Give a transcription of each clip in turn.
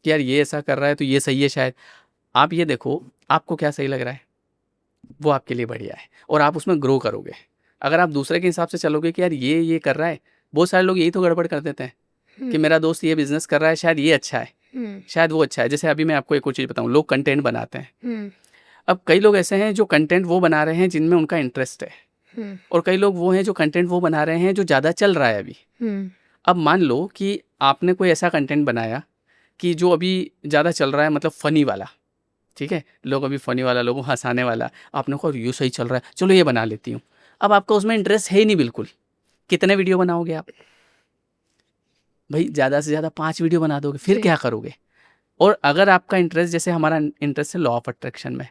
कि यार ये ऐसा कर रहा है तो ये सही है शायद। आप ये देखो आपको क्या सही लग रहा है, वो आपके लिए बढ़िया है और आप उसमें ग्रो करोगे। अगर आप दूसरे के हिसाब से चलोगे कि यार ये कर रहा है, बहुत सारे लोग यही तो गड़बड़ कर देते हैं कि मेरा दोस्त ये बिजनेस कर रहा है, शायद ये अच्छा है, शायद वो अच्छा है। जैसे अभी मैं आपको एक और चीज़ बताऊँ, लोग कंटेंट बनाते हैं। अब कई लोग ऐसे हैं जो कंटेंट वो बना रहे हैं जिनमें उनका इंटरेस्ट है, और कई लोग वो हैं जो कंटेंट वो बना रहे हैं जो ज़्यादा चल रहा है अभी। अब मान लो कि आपने कोई ऐसा कंटेंट बनाया कि जो अभी ज़्यादा चल रहा है, मतलब फ़नी वाला, ठीक है, लोग अभी फ़नी वाला, लोगों को हंसाने वाला, आपने कहा ये सही चल रहा है, चलो ये बना लेती हूँ। अब आपका उसमें इंटरेस्ट है ही नहीं बिल्कुल, कितने वीडियो बनाओगे आप? भाई ज़्यादा से ज़्यादा 5 वीडियो बना दोगे, फिर क्या करोगे? और अगर आपका इंटरेस्ट, जैसे हमारा इंटरेस्ट है लॉ ऑफ अट्रैक्शन में,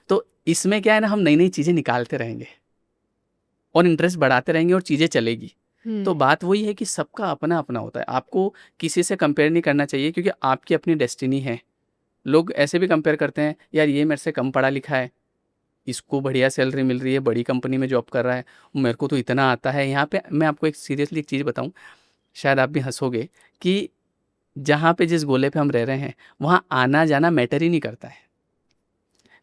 तो इसमें क्या है ना, हम नई नई चीज़ें निकालते रहेंगे और इंटरेस्ट बढ़ाते रहेंगे और चीज़ें चलेगी। तो बात वही है कि सबका अपना अपना होता है, आपको किसी से कंपेयर नहीं करना चाहिए, क्योंकि आपकी अपनी डेस्टिनी है। लोग ऐसे भी कंपेयर करते हैं, यार ये मेरे से कम पढ़ा लिखा है, इसको बढ़िया सैलरी मिल रही है, बड़ी कंपनी में जॉब कर रहा है, मेरे को तो इतना आता है। यहाँ पे मैं आपको एक सीरियसली एक चीज़ बताऊँ, शायद आप भी हंसोगे, कि जहाँ पे जिस गोले पे हम रह रहे हैं वहाँ आना जाना मैटर ही नहीं करता है,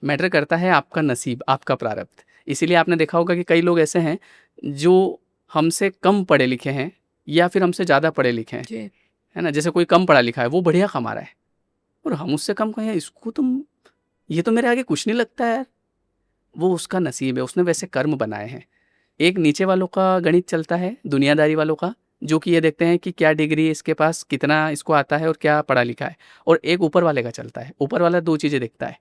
मैटर करता है आपका नसीब, आपका प्रारब्ध। इसीलिए आपने देखा होगा कि कई लोग ऐसे हैं जो हमसे कम पढ़े लिखे हैं या फिर हमसे ज़्यादा पढ़े लिखे हैं, है ना। जैसे कोई कम पढ़ा लिखा है, वो बढ़िया कमा रहा है, और हम उससे कम कहें इसको तुम, ये तो मेरे आगे कुछ नहीं लगता है यार। वो उसका नसीब है, उसने वैसे कर्म बनाए हैं। एक नीचे वालों का गणित चलता है, दुनियादारी वालों का, जो कि ये देखते हैं कि क्या डिग्री इसके पास, कितना इसको आता है और क्या पढ़ा लिखा है। और एक ऊपर वाले का चलता है, ऊपर वाला 2 चीज़ें देखता है,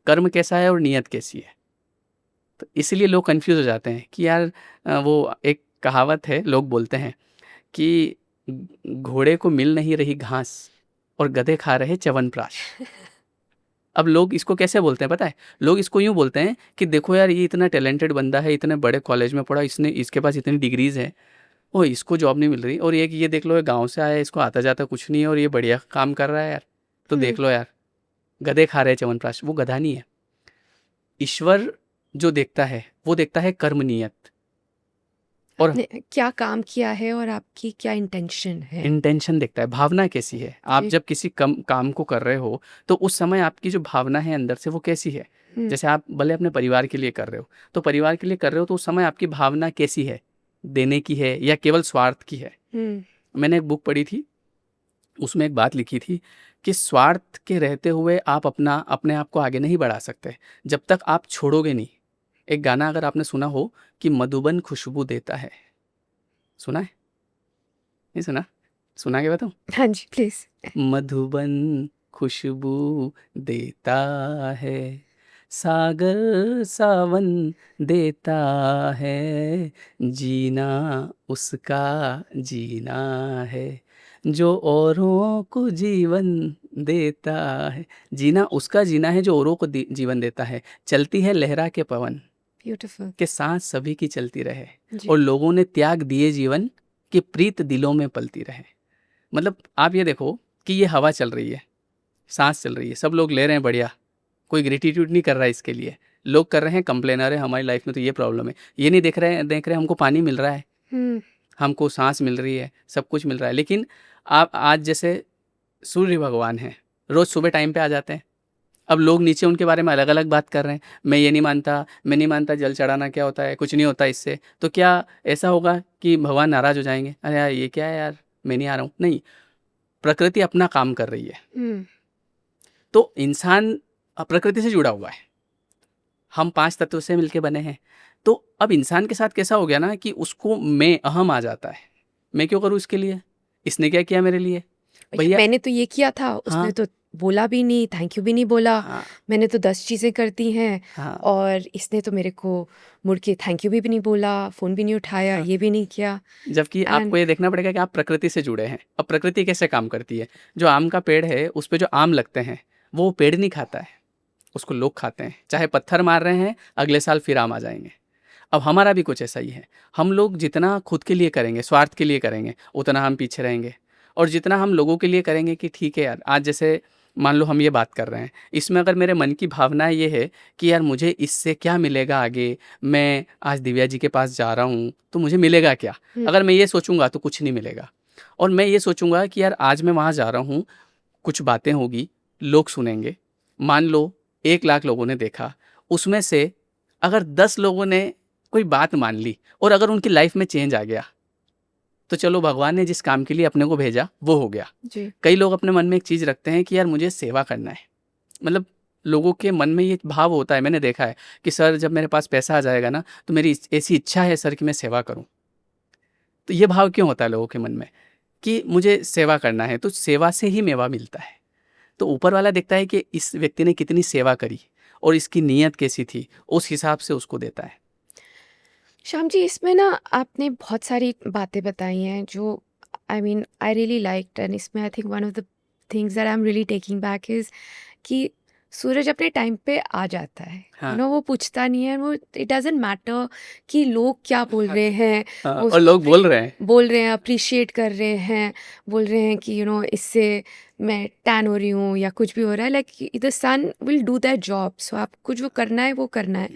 कर्म कैसा है और नीयत कैसी है। तो इसलिए लोग कन्फ्यूज़ हो जाते हैं कि यार वो एक कहावत है, लोग बोलते हैं कि घोड़े को मिल नहीं रही घास और गधे खा रहे च्यवनप्राश। अब लोग इसको कैसे बोलते हैं पता है? लोग इसको यूँ बोलते हैं कि देखो यार ये इतना टैलेंटेड बंदा है, इतने बड़े कॉलेज में पढ़ा, इसने, इसके पास इतनी डिग्रीज़ हैं, ओह इसको जॉब नहीं मिल रही, और ये देख लो, ये गाँव से आया है, इसको आता-जाता कुछ नहीं है और ये बढ़िया काम कर रहा है यार। तो देख लो यार, गधे खा रहे हैं च्यवनप्राश। वो गधा नहीं है। ईश्वर जो देखता है, वो देखता है कर्म नियत, और आपने क्या काम किया है और आपकी क्या इंटेंशन है। इंटेंशन देखता है, भावना कैसी है। आप जी। जब किसी काम को कर रहे हो तो उस समय आपकी जो भावना है अंदर से वो कैसी है। जैसे आप भले अपने परिवार के लिए कर रहे हो, तो परिवार के लिए कर रहे हो तो उस समय आपकी भावना कैसी है, देने की है या केवल स्वार्थ की है। मैंने एक बुक पढ़ी थी, उसमें एक बात लिखी थी कि स्वार्थ के रहते हुए आप अपने आप को आगे नहीं बढ़ा सकते जब तक आप छोड़ोगे नहीं। एक गाना अगर आपने सुना हो कि मधुबन खुशबू देता है, सुना है? नहीं सुना? सुना के बताऊं? हाँ जी प्लीज। मधुबन खुशबू देता है, सागर सावन देता है, जीना उसका जीना है, जो औरों को जीवन देता है। जीना उसका जीना है जो औरों को जीवन देता है। चलती है लहरा के पवन, ब्यूटीफुल। के सांस सभी की चलती रहे, जी। और लोगों ने त्याग दिए जीवन, की प्रीत दिलों में पलती रहे। मतलब आप ये देखो कि ये हवा चल रही है, सांस चल रही है, सब लोग ले रहे हैं बढ़िया, कोई ग्रेटिट्यूड नहीं कर रहा है इसके लिए। लोग कर रहे हैं कंप्लेनर है, हमारी लाइफ में तो ये प्रॉब्लम है, ये नहीं देख रहे हमको पानी मिल रहा है, हमको सांस मिल रही है, सब कुछ मिल रहा है। लेकिन आप आज जैसे सूर्य भगवान हैं, रोज़ सुबह टाइम पे आ जाते हैं। अब लोग नीचे उनके बारे में अलग अलग बात कर रहे हैं, मैं ये नहीं मानता, मैं नहीं मानता जल चढ़ाना क्या होता है, कुछ नहीं होता इससे। तो क्या ऐसा होगा कि भगवान नाराज़ हो जाएंगे, अरे यार ये क्या है यार, मैं नहीं आ रहा हूँ? नहीं, प्रकृति अपना काम कर रही है। तो इंसान प्रकृति से जुड़ा हुआ है, हम 5 तत्व से मिलके बने हैं। तो अब इंसान के साथ कैसा हो गया ना कि उसको मैं अहम आ जाता है, मैं क्यों करूँ इसके लिए, इसने क्या किया मेरे लिए भैया। मैंने तो ये किया था, उसने हाँ तो बोला भी नहीं, थैंक यू भी नहीं बोला। हाँ मैंने तो 10 चीज़ें करती हैं हाँ और इसने तो मेरे को मुड़ के थैंक यू भी नहीं बोला, फ़ोन भी नहीं उठाया, हाँ। ये भी नहीं किया। जबकि एंड आपको ये देखना पड़ेगा कि आप प्रकृति से जुड़े हैं। अब प्रकृति कैसे काम करती है, जो आम का पेड़ है उस पे जो आम लगते हैं वो पेड़ नहीं खाता है, उसको लोग खाते हैं। चाहे पत्थर मार रहे हैं, अगले साल फिर आम आ जाएंगे। अब हमारा भी कुछ ऐसा ही है, हम लोग जितना खुद के लिए करेंगे, स्वार्थ के लिए करेंगे, उतना हम पीछे रहेंगे। और जितना हम लोगों के लिए करेंगे कि ठीक है यार, आज जैसे मान लो हम ये बात कर रहे हैं, इसमें अगर मेरे मन की भावना ये है कि यार मुझे इससे क्या मिलेगा आगे, मैं आज दिव्या जी के पास जा रहा हूँ तो मुझे मिलेगा क्या, अगर मैं ये सोचूंगा तो कुछ नहीं मिलेगा। और मैं ये सोचूंगा कि यार आज मैं वहाँ जा रहा हूँ, कुछ बातें होगी, लोग सुनेंगे। मान लो 1 लाख लोगों ने देखा, उसमें से अगर 10 लोगों ने कोई बात मान ली और अगर उनकी लाइफ में चेंज आ गया, तो चलो भगवान ने जिस काम के लिए अपने को भेजा वो हो गया। जी। कई लोग अपने मन में एक चीज़ रखते हैं कि यार मुझे सेवा करना है, मतलब लोगों के मन में ये भाव होता है, मैंने देखा है कि सर जब मेरे पास पैसा आ जाएगा ना तो मेरी ऐसी इच्छा है सर कि मैं सेवा करूं। तो ये भाव क्यों होता है लोगों के मन में कि मुझे सेवा करना है, तो सेवा से ही मेवा मिलता है। तो ऊपर वाला देखता है कि इस व्यक्ति ने कितनी सेवा करी और इसकी नीयत कैसी थी, उस हिसाब से उसको देता है। श्याम जी, इसमें ना आपने बहुत सारी बातें बताई हैं जो आई रियली लाइक्ड, एंड इसमें I think one of the things that I am really taking back is कि सूरज अपने टाइम पे आ जाता है। हाँ। वो पूछता नहीं है, वो इट डज़न्ट मैटर कि लोग क्या बोल रहे हैं, हाँ, वो और लोग बोल रहे हैं। बोल रहे हैं, अप्रिशिएट कर रहे हैं, बोल रहे हैं कि इससे मैं टैन हो रही हूँ या कुछ भी हो रहा है, like the sun will do that job. So आपको जो करना है वो करना है।